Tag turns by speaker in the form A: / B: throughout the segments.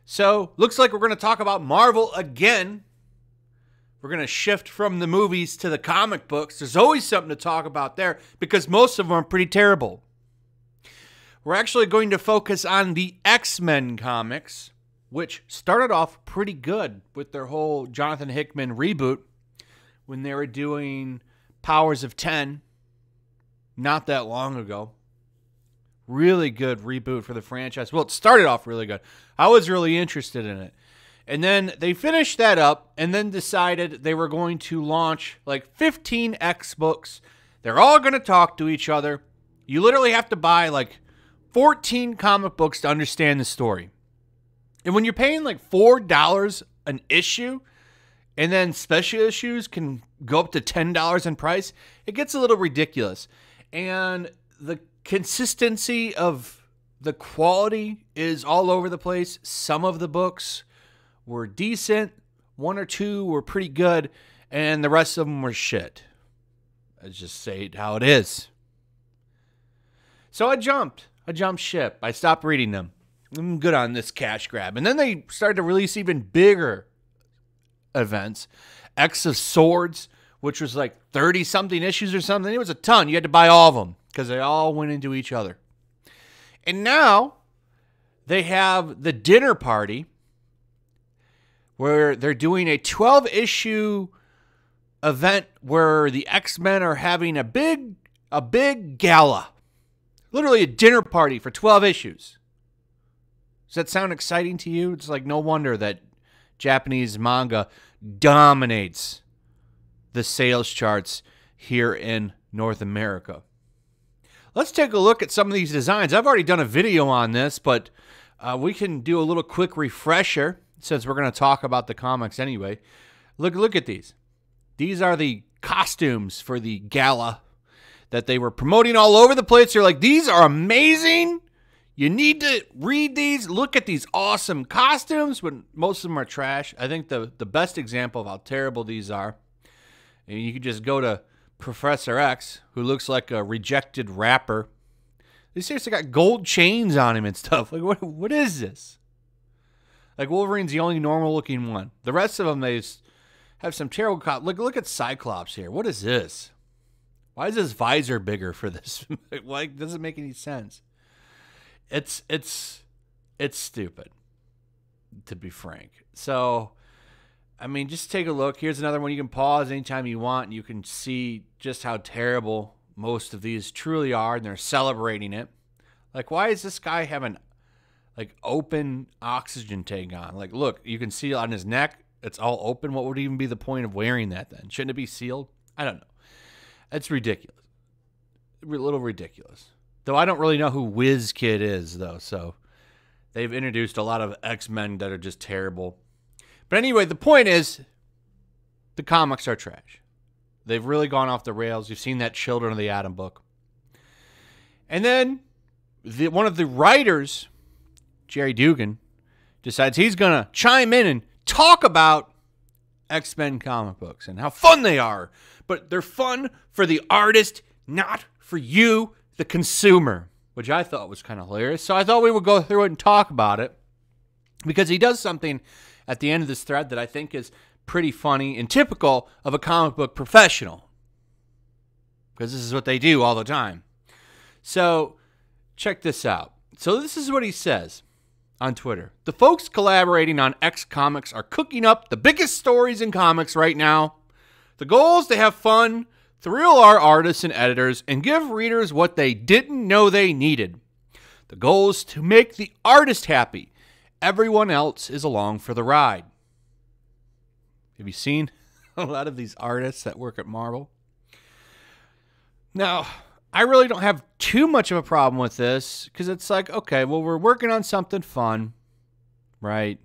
A: So, looks like we're going to talk about Marvel again. We're going to shift from the movies to the comic books. There's always something to talk about there because most of them are pretty terrible. We're actually going to focus on the Xmen comics, which started off pretty good with their whole Jonathan Hickman reboot when they were doing Powers of 10 not that long ago. Really good reboot for the franchise. Well, it started off really good. I was really interested in it. And then they finished that up and then decided they were going to launch like 15 X books. They're all going to talk to each other. You literally have to buy like 14 comic books to understand the story. And when you're paying like $4 an issue, and then special issues can go up to $10 in price, it gets a little ridiculous. And the consistency of the quality is all over the place. Some of the books were decent. One or two were pretty good. And the rest of them were shit. I just say it how it is. So I jumped ship. I stopped reading them. I'm good on this cash grab. And then they started to release even bigger events. X of Swords, which was like 30-something issues or something. It was a ton. You had to buy all of them because they all went into each other. And now they have the dinner party where they're doing a 12-issue event where the X-Men are having a big gala. Literally a dinner party for 12 issues. Does that sound exciting to you? It's like no wonder that Japanese manga dominates the sales charts here in North America. Let's take a look at some of these designs. I've already done a video on this, but we can do a little quick refresher since we're going to talk about the comics anyway. Look at these. These are the costumes for the gala that they were promoting all over the place. They're like, these are amazing. You need to read these. Look at these awesome costumes, but most of them are trash. I think the best example of how terrible these are, and you can just go to Professor X, who looks like a rejected rapper. They seriously got gold chains on him and stuff. Like, what is this? Like, Wolverine's the only normal-looking one. The rest of them, they have some terrible look at Cyclops here. What is this? Why is his visor bigger for this? Why doesn't it make any sense? It's stupid, to be frank. So, I mean, just take a look. Here's another one. You can pause anytime you want, and you can see just how terrible most of these truly are, and they're celebrating it. Like, why is this guy having, like, open oxygen tank on? Like, look, you can see on his neck, it's all open. What would even be the point of wearing that then? Shouldn't it be sealed? I don't know. It's ridiculous. A little ridiculous. Though I don't really know who WizKid is, though. So they've introduced a lot of X-Men that are just terrible. But anyway, the point is the comics are trash. They've really gone off the rails. You've seen that Children of the Atom book. And then one of the writers, Jerry Dugan, decides he's going to chime in and talk about X-Men comic books and how fun they are. But they're fun for the artist, not for you, the consumer, which I thought was kind of hilarious. So I thought we would go through it and talk about it because he does something at the end of this thread that I think is pretty funny and typical of a comic book professional, because this is what they do all the time. So check this out. So this is what he says on Twitter. The folks collaborating on X Comics are cooking up the biggest stories in comics right now. The goal is to have fun, thrill our artists and editors, and give readers what they didn't know they needed. The goal is to make the artist happy. Everyone else is along for the ride. Have you seen a lot of these artists that work at Marvel? Now, I really don't have too much of a problem with this because it's like, okay, well, we're working on something fun, right?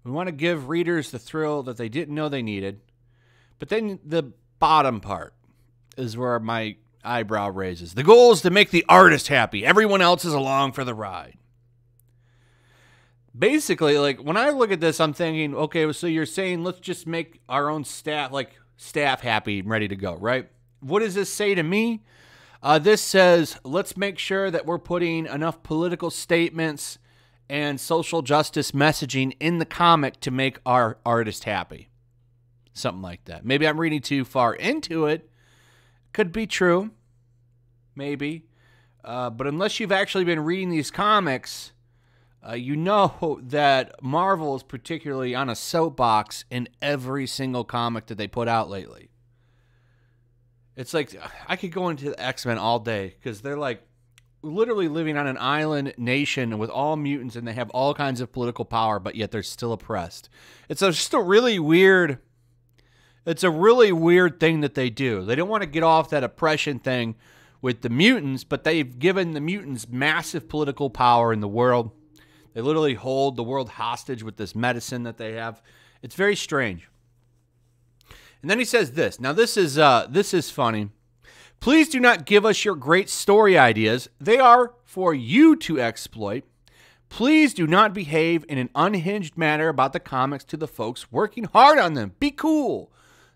A: We want to give readers the thrill that they didn't know they needed. But then the bottom part is where my eyebrow raises. The goal is to make the artist happy. Everyone else is along for the ride. Basically, like, when I look at this, I'm thinking, okay, so you're saying let's just make our own staff happy and ready to go, right? What does this say to me? This says, let's make sure that we're putting enough political statements and social justice messaging in the comic to make our artist happy. Something like that. Maybe I'm reading too far into it. Could be true. Maybe. But unless you've actually been reading these comics, you know that Marvel is particularly on a soapbox in every single comic that they put out lately. It's like, I could go into the Xmen all day because they're like literally living on an island nation with all mutants and they have all kinds of political power, but yet they're still oppressed. It's just a really weird... It's a really weird thing that they do. They don't want to get off that oppression thing with the mutants, but they've given the mutants massive political power in the world. They literally hold the world hostage with this medicine that they have. It's very strange. And then he says this. Now this is funny. Please do not give us your great story ideas. They are for you to exploit. Please do not behave in an unhinged manner about the comics to the folks working hard on them. Be cool.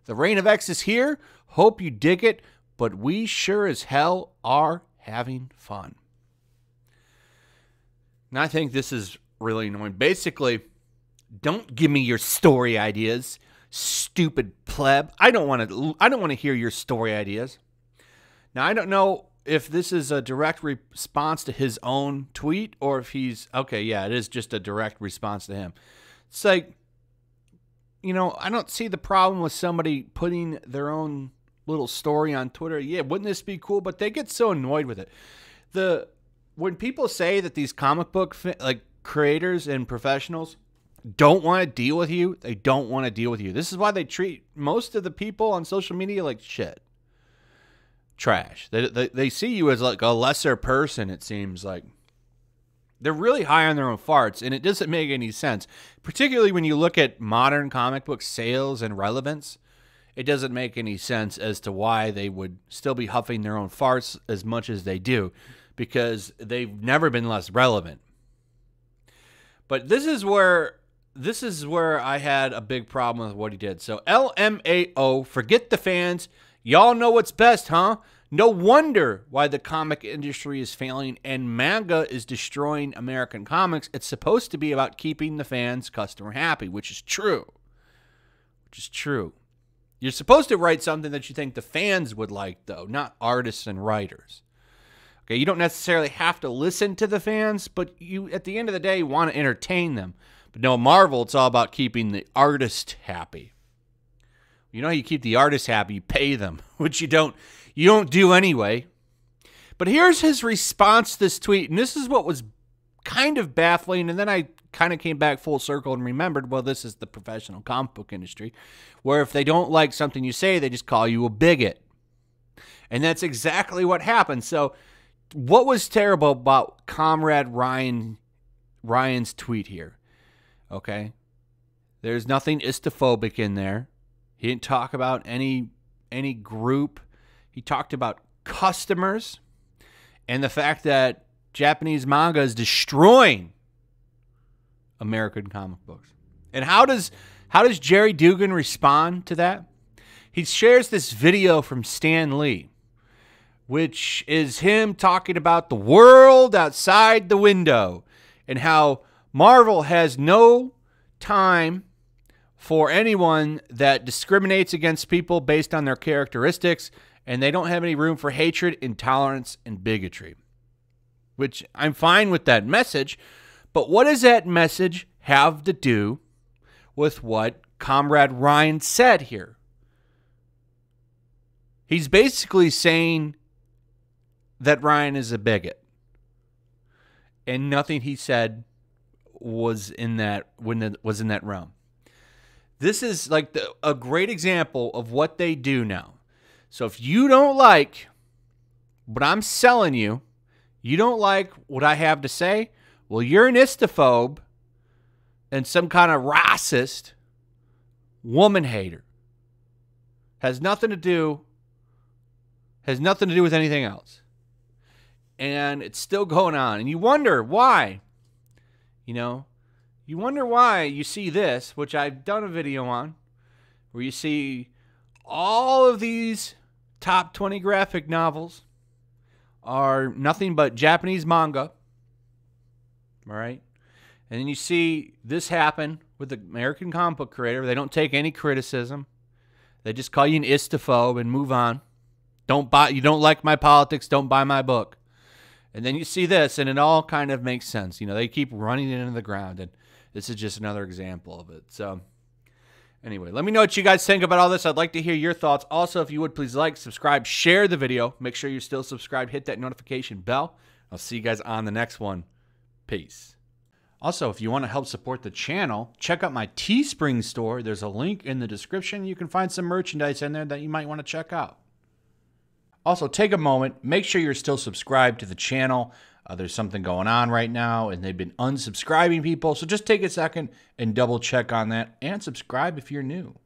A: The Reign of X is here. Hope you dig it, but we sure as hell are having fun. And I think this is really annoying. Basically, don't give me your story ideas, stupid pleb. I don't want to hear your story ideas. Now, I don't know if this is a direct response to his own tweet or if he's okay, yeah, it is just a direct response to him. It's like, you know, I don't see the problem with somebody putting their own little story on Twitter. Yeah, wouldn't this be cool? But they get so annoyed with it. When people say that these comic book creators and professionals don't want to deal with you, they don't want to deal with you. This is why they treat most of the people on social media like shit. Trash. They see you as like a lesser person, it seems like. They're really high on their own farts, and it doesn't make any sense. Particularly when you look at modern comic book sales and relevance, it doesn't make any sense as to why they would still be huffing their own farts as much as they do, because they've never been less relevant. But this is where I had a big problem with what he did. So LMAO, forget the fans. Y'all know what's best, huh? No wonder why the comic industry is failing and manga is destroying American comics. It's supposed to be about keeping the fans, customer happy, which is true. You're supposed to write something that you think the fans would like, though, not artists and writers. Okay, you don't necessarily have to listen to the fans, but you, at the end of the day, want to entertain them. But no, Marvel, it's all about keeping the artist happy. You know how you keep the artist happy? You pay them, which you don't do anyway. But here's his response to this tweet, and this is what was kind of baffling, and then I kind of came back full circle and remembered, well, this is the professional comic book industry, where if they don't like something you say, they just call you a bigot. And that's exactly what happened. So what was terrible about Comrade Ryan's tweet here? Okay? There's nothing istophobic in there. He didn't talk about any group. He talked about customers and the fact that Japanese manga is destroying American comic books. And how does Jerry Dugan respond to that? He shares this video from Stan Lee, which is him talking about the world outside the window and how Marvel has no time for anyone that discriminates against people based on their characteristics, and they don't have any room for hatred, intolerance, and bigotry. Which I'm fine with that message, but what does that message have to do with what Comrade Ryan said here? He's basically saying that Ryan is a bigot, and nothing he said was in that realm. This is like a great example of what they do now. So if you don't like what I'm selling you, you don't like what I have to say, well, you're an istophobe and some kind of racist woman hater. Has nothing to do with anything else. And it's still going on. And you wonder why. You wonder why you see this, which I've done a video on, where you see all of these top 20 graphic novels are nothing but Japanese manga. All right? And then you see this happen with the American comic book creator. They don't take any criticism. They just call you an istophobe and move on. You don't like my politics, don't buy my book. And then you see this, and it all kind of makes sense. You know, they keep running it into the ground, and this is just another example of it. So anyway, let me know what you guys think about all this. I'd like to hear your thoughts. Also, if you would, please like, subscribe, share the video. Make sure you're still subscribed. Hit that notification bell. I'll see you guys on the next one. Peace. Also, if you want to help support the channel, check out my Teespring store. There's a link in the description. You can find some merchandise in there that you might want to check out. Also, take a moment. Make sure you're still subscribed to the channel. There's something going on right now, and they've been unsubscribing people. So just take a second and double check on that, and subscribe if you're new.